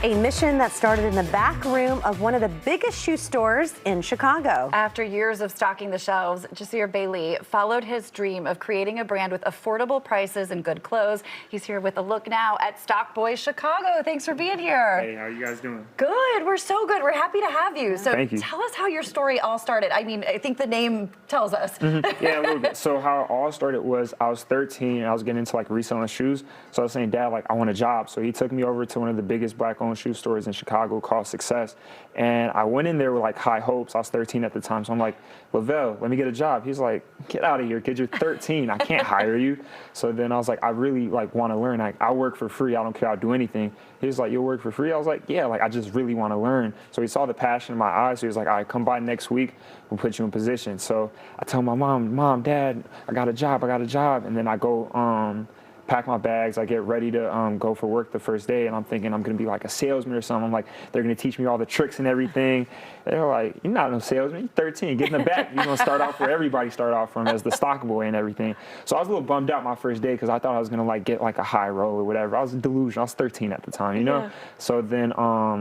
A mission that started in the back room of one of the biggest shoe stores in Chicago. After years of stocking the shelves, Jasir Bailey followed his dream of creating a brand with affordable prices and good clothes. He's here with a look now at StockBoy Chicago. Thanks for being here. Hey, how are you guys doing? Good. We're so good. We're happy to have you. So Thank you. Tell us how your story all started. I mean, I think the name tells us. Yeah, a little bit. So how it all started was I was 13 and I was getting into like reselling shoes. So I was saying, Dad, like I want a job. So he took me over to one of the biggest black-owned shoe stores in Chicago called Success. And I went in there with like high hopes. I was 13 at the time. So I'm like, Lavelle, let me get a job. He's like, get out of here, kid. You're 13. I can't hire you. So then I was like, I really like want to learn. Like I work for free. I don't care. I'll do anything. He was like, you'll work for free? I was like, yeah, like I just really want to learn. So he saw the passion in my eyes. So he was like, all right, come by next week. We'll put you in position. So I tell my mom, Dad, I got a job. And then I go pack my bags, I get ready to go for work the first day, and I'm thinking I'm gonna be like a salesman or something. I'm like, they're gonna teach me all the tricks and everything. They're like, you're not no salesman, you're 13, get in the back. You're gonna start off where everybody start off from, as the stock boy and everything. So I was a little bummed out my first day because I thought I was gonna like get like a high roll or whatever. I was delusional, I was 13 at the time, you know? Yeah. So then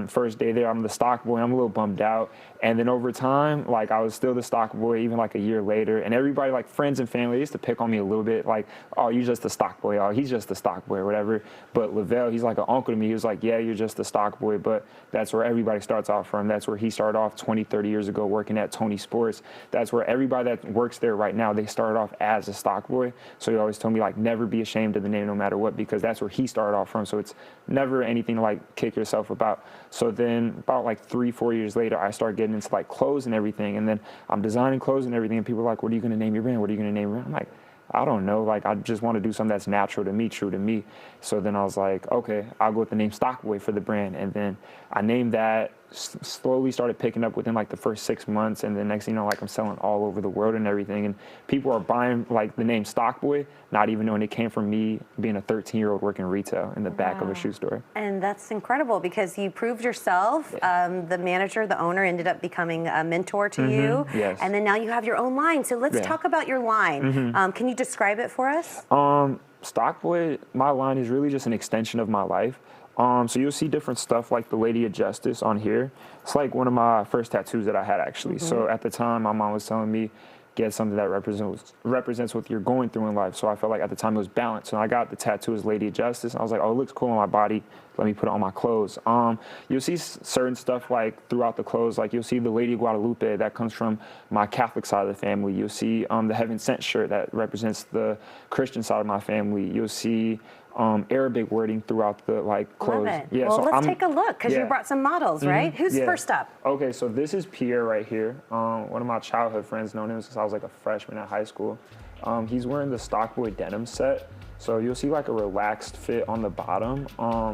first day there, I'm the stock boy, I'm a little bummed out. And then over time, like I was still the stock boy even like a year later, and everybody, like friends and family, used to pick on me a little bit, like, oh, you're just the stock boy, oh, he's just the stock boy or whatever. But Lavelle, he's like an uncle to me. He was like, yeah, you're just the stock boy, but that's where everybody starts off from. That's where he started off 20, 30 years ago working at Tony Sports. That's where everybody that works there right now, they started off as a stock boy. So he always told me like, never be ashamed of the name no matter what, because that's where he started off from. So it's never anything to like kick yourself about. So then about like 3-4 years later, I started getting into like clothes and everything. And then I'm designing clothes and everything. And people are like, what are you going to name your brand? What are you going to name your brand? I'm like, I don't know, like I just want to do something that's natural to me, true to me. So then I was like, okay, I'll go with the name StockBoy for the brand. And then I named that, slowly started picking up within like the first 6 months. And then next thing you know, like I'm selling all over the world and everything. And people are buying like the name StockBoy, not even knowing it came from me being a 13-year-old working retail in the back of a shoe store. And that's incredible because you proved yourself. Yeah. The manager, the owner ended up becoming a mentor to you. Yes. And then now you have your own line. So let's talk about your line. Can you describe it for us? StockBoy, my line is really just an extension of my life. So you'll see different stuff like the Lady of Justice on here. It's like one of my first tattoos that I had actually. So at the time, my mom was telling me, get something that represents what you're going through in life. So I felt like at the time it was balanced. And I got the tattoo as Lady of Justice. And I was like, oh, it looks cool on my body. Let me put it on my clothes. You'll see certain stuff like throughout the clothes, like you'll see the Lady of Guadalupe, that comes from my Catholic side of the family. You'll see the Heaven Sent shirt that represents the Christian side of my family. You'll see Arabic wording throughout the like clothes. Love it. Yeah, well, so let's take a look because you brought some models, right? Who's first up? Okay, so this is Pierre right here. One of my childhood friends, known him since I was like a freshman at high school. He's wearing the StockBoy denim set. So you'll see like a relaxed fit on the bottom.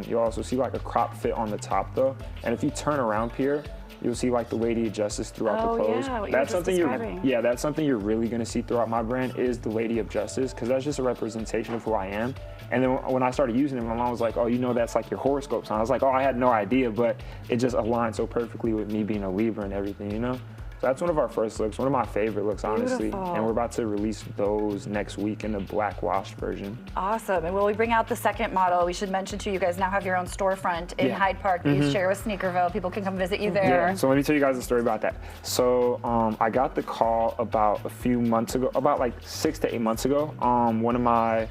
You'll also see like a crop fit on the top though. And if you turn around, Pierre, you'll see like the Lady of Justice throughout the clothes. Yeah, what that's you were just describing. that's something you're really gonna see throughout my brand is the Lady of Justice, because that's just a representation of who I am. And then when I started using it, my mom was like, oh, you know that's like your horoscope sign. I was like, oh, I had no idea, but it just aligned so perfectly with me being a Libra and everything, you know? So that's one of our first looks, one of my favorite looks, honestly. Beautiful. And we're about to release those next week in the black washed version. Awesome. And when we bring out the second model, we should mention too, you guys now have your own storefront in Hyde Park that you share with Sneakerville. People can come visit you there. Yeah, so let me tell you guys a story about that. So I got the call about a few months ago, about like 6 to 8 months ago. One of my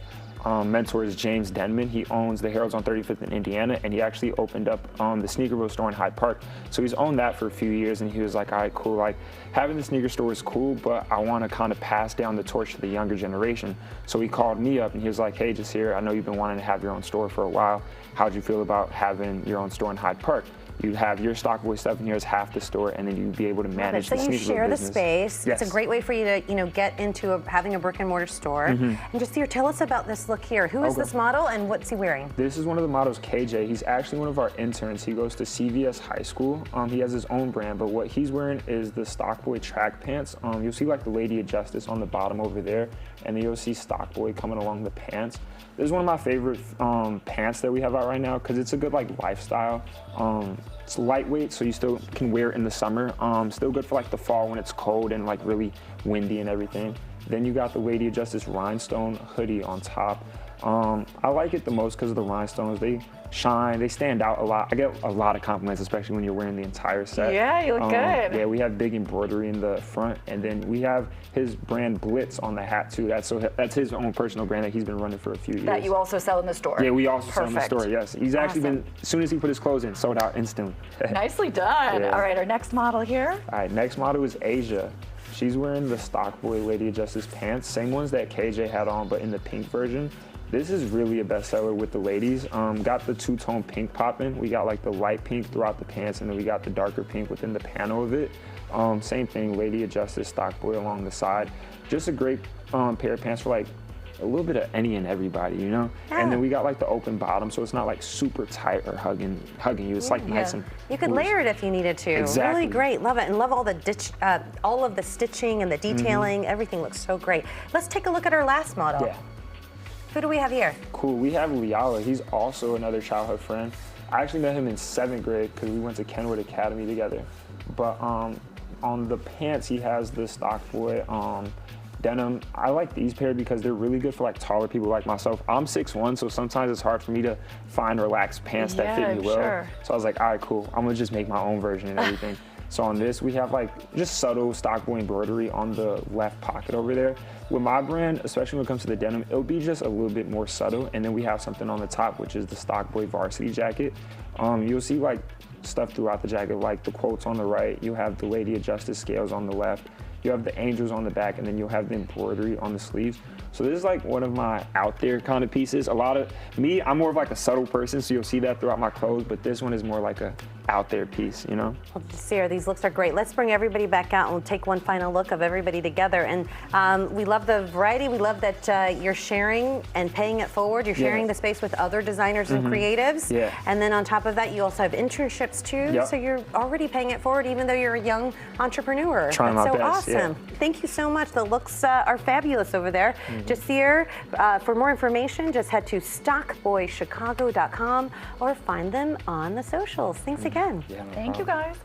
mentor is James Denman. He owns the Herald's on 35th in Indiana, and he actually opened up the Sneakerville store in Hyde Park. So he's owned that for a few years, and he was like, all right, cool, like having the sneaker store is cool, but I want to kind of pass down the torch to the younger generation. So he called me up and he was like, hey, Jasir, I know you've been wanting to have your own store for a while. How'd you feel about having your own store in Hyde Park? You have your StockBoy stuff in here as half the store, and then you'd be able to manage the sneaker business. So you share the space. Yes. It's a great way for you to, get into having a brick and mortar store. And Jasir, tell us about this look here. Who is this model, and what's he wearing? This is one of the models, KJ. He's actually one of our interns. He goes to CVS High School. He has his own brand, but what he's wearing is the StockBoy track pants. You'll see like the Lady of Justice on the bottom over there, and then you'll see StockBoy coming along the pants. This is one of my favorite pants that we have out right now because it's a good like lifestyle. It's lightweight, so you still can wear it in the summer. Still good for like the fall when it's cold and like really windy and everything. Then you got the Lady of Justice rhinestone hoodie on top. I like it the most because of the rhinestones. They shine, they stand out a lot. I get a lot of compliments, especially when you're wearing the entire set. Yeah, you look good. Yeah, we have big embroidery in the front, and then we have his brand Blitz on the hat too. That's his own personal brand that he's been running for a few years. That you also sell in the store. Yeah, we also sell in the Perfect. store, yes. He's actually been, as soon as he put his clothes in, sold out instantly. Nicely done. Yeah. All right, our next model here. All right, next model is Asia. She's wearing the StockBoy Lady Adjusters pants, same ones that KJ had on, but in the pink version. This is really a bestseller with the ladies. Got the two-tone pink popping. We got like the light pink throughout the pants, and then we got the darker pink within the panel of it. Same thing, Lady Adjusters StockBoy along the side. Just a great pair of pants for like a little bit of any and everybody, you know? Yeah. And then we got like the open bottom, so it's not like super tight or hugging you. It's like nice and You could loose. layer it if you needed to. Exactly. Really great, love it, and love all the all of the stitching and the detailing. Everything looks so great. Let's take a look at our last model. Yeah. Who do we have here? Cool, we have Lyala. He's also another childhood friend. I actually met him in 7th grade because we went to Kenwood Academy together. But on the pants, he has the StockBoy denim. I like these pair because they're really good for like taller people like myself. I'm 6'1", so sometimes it's hard for me to find relaxed pants that fit me well. Sure. So I was like, all right, cool. I'm gonna just make my own version and everything. So on this, we have like just subtle StockBoy embroidery on the left pocket over there. With my brand, especially when it comes to the denim, it'll be just a little bit more subtle. And then we have something on the top, which is the StockBoy varsity jacket. You'll see like stuff throughout the jacket, like the quotes on the right. You'll have the Lady Adjusted scales on the left. You have the angels on the back, and then you'll have the embroidery on the sleeves. So this is like one of my out there kind of pieces. A lot of me, I'm more of like a subtle person, so you'll see that throughout my clothes, but this one is more like a out there piece, you know? Well, Jasir, these looks are great. Let's bring everybody back out and we'll take one final look of everybody together. And we love the variety. We love that you're sharing and paying it forward. You're sharing the space with other designers and creatives. Yeah. And then on top of that, you also have internships too. Yep. So you're already paying it forward even though you're a young entrepreneur. Trying That's my so best, yeah. awesome. Thank you so much. The looks are fabulous over there. Jasir, for more information, just head to StockBoyChicago.com or find them on the socials. Thanks again. Yeah, no Thank you, problem. guys.